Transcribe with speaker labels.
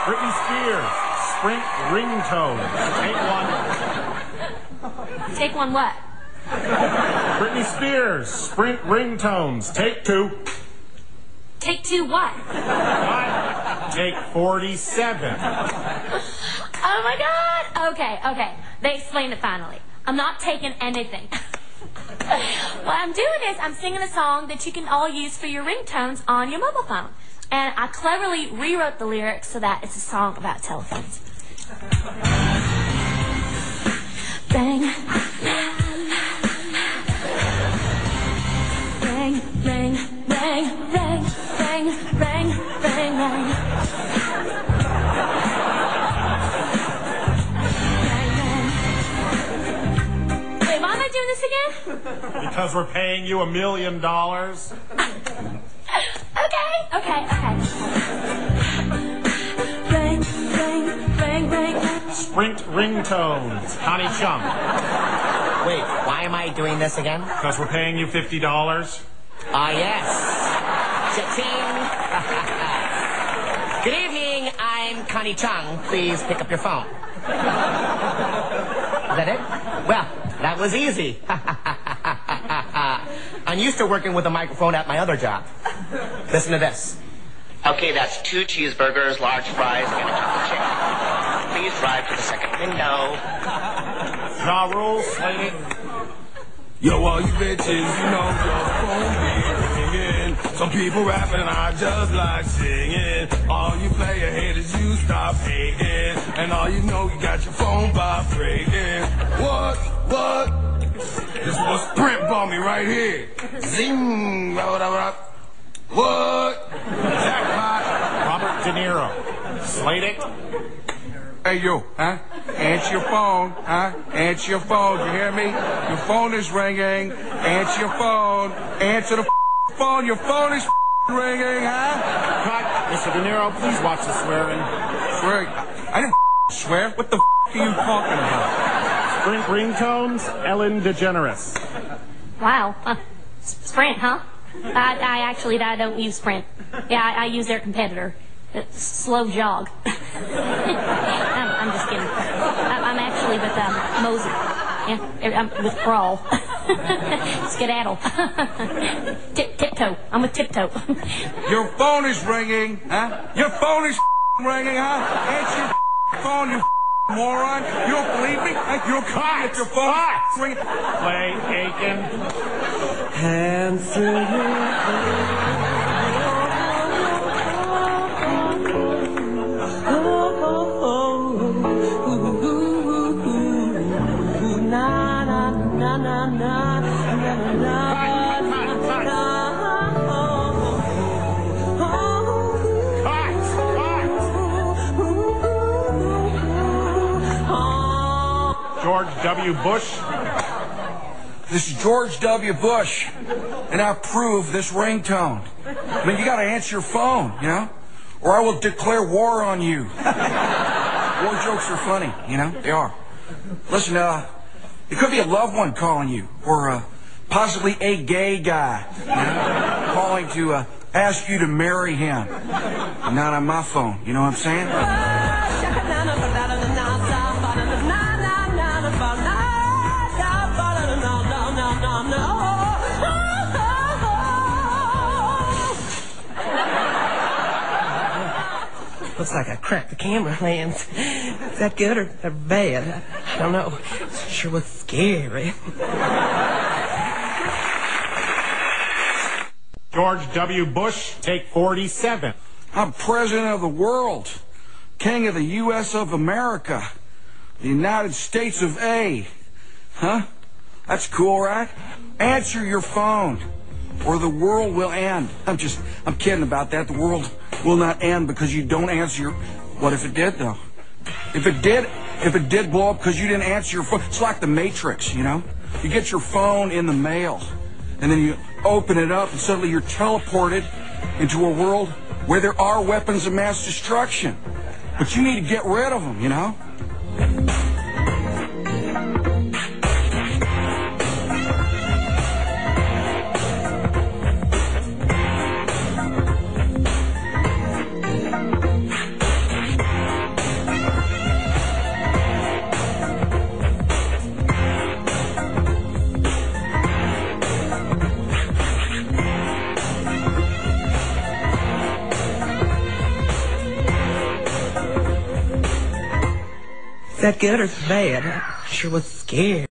Speaker 1: Britney Spears, Sprint RingTones. Take one.
Speaker 2: Take one what?
Speaker 1: Britney Spears, Sprint RingTones. Take two.
Speaker 2: Take two what?
Speaker 1: Take 47.
Speaker 2: Oh my God! Okay. They explained it finally. I'm not taking anything. What I'm doing is I'm singing a song that you can all use for your ringtones on your mobile phone. And I cleverly rewrote the lyrics so that it's a song about telephones. Bang. Bang, bang, bang, bang, bang, bang, bang, bang. Wait, why am I doing this again?
Speaker 1: Because we're paying you $1 million.
Speaker 2: Okay. Bang, bang, bang, bang.
Speaker 1: Sprint RingTones. Connie Chung.
Speaker 3: Wait, why am I doing this again?
Speaker 1: Because we're paying you $50.
Speaker 3: Yes. Cha-ching. Good evening, I'm Connie Chung. Please pick up your phone. Is that it? Well, that was easy. I'm used to working with a microphone at my other job. Listen to this. Okay, that's 2 cheeseburgers, large fries, and a chocolate chip. Please drive to the second window.
Speaker 1: Ja Rule, slating.
Speaker 4: Yo, all you bitches, you know your phone be ringing. Some people rapping, I just like singing. All you player haters, you stop hating. And all you know, you got your phone vibrating. What? This was Sprint bought me right here. Zing! What? Jackpot!
Speaker 1: Robert De Niro. Slate it.
Speaker 4: Hey, you, huh? Answer your phone, huh? Answer your phone, you hear me? Your phone is ringing. Answer your phone. Answer the phone. Your phone is ringing, huh?
Speaker 1: Cut. Mr. De Niro, please watch the swearing.
Speaker 4: Swearing? I didn't swear. What the are you talking about?
Speaker 1: Sprint RingTones, Ellen DeGeneres.
Speaker 2: Wow. Sprint, huh? I don't use Sprint. Yeah, I use their competitor. Slow Jog. I'm just kidding. I'm actually with Mosey. Yeah, I'm with Crawl. Skedaddle. Tiptoe. I'm with Tiptoe.
Speaker 4: Your phone is ringing, huh? Your phone is ringing, huh? Answer your phone, you moron. You don't believe me? You don't believe if your phone is ringing.
Speaker 1: Play AIken.
Speaker 5: Answer your phone.
Speaker 1: George W. Bush.
Speaker 4: This is George W. Bush, and I approve this ringtone. I mean, you got to answer your phone, you know, or I will declare war on you. War jokes are funny, you know, they are. Listen, it could be a loved one calling you, or possibly a gay guy, you know, calling to ask you to marry him. Not on my phone, you know what I'm saying?
Speaker 5: Looks like I cracked the camera lens. Is that good or bad? I don't know. It sure was scary.
Speaker 1: George W. Bush, take 47.
Speaker 4: I'm president of the world, king of the U.S. of America, the United States of A. Huh? That's cool, right? Answer your phone, or the world will end. I'm kidding about that. The world will not end because you don't answer your... What if it did, though? If it did blow up because you didn't answer your phone, it's like the Matrix, you know? You get your phone in the mail, and then you open it up, and suddenly you're teleported into a world where there are weapons of mass destruction. But you need to get rid of them, you know?
Speaker 5: that good or bad? I sure was scared.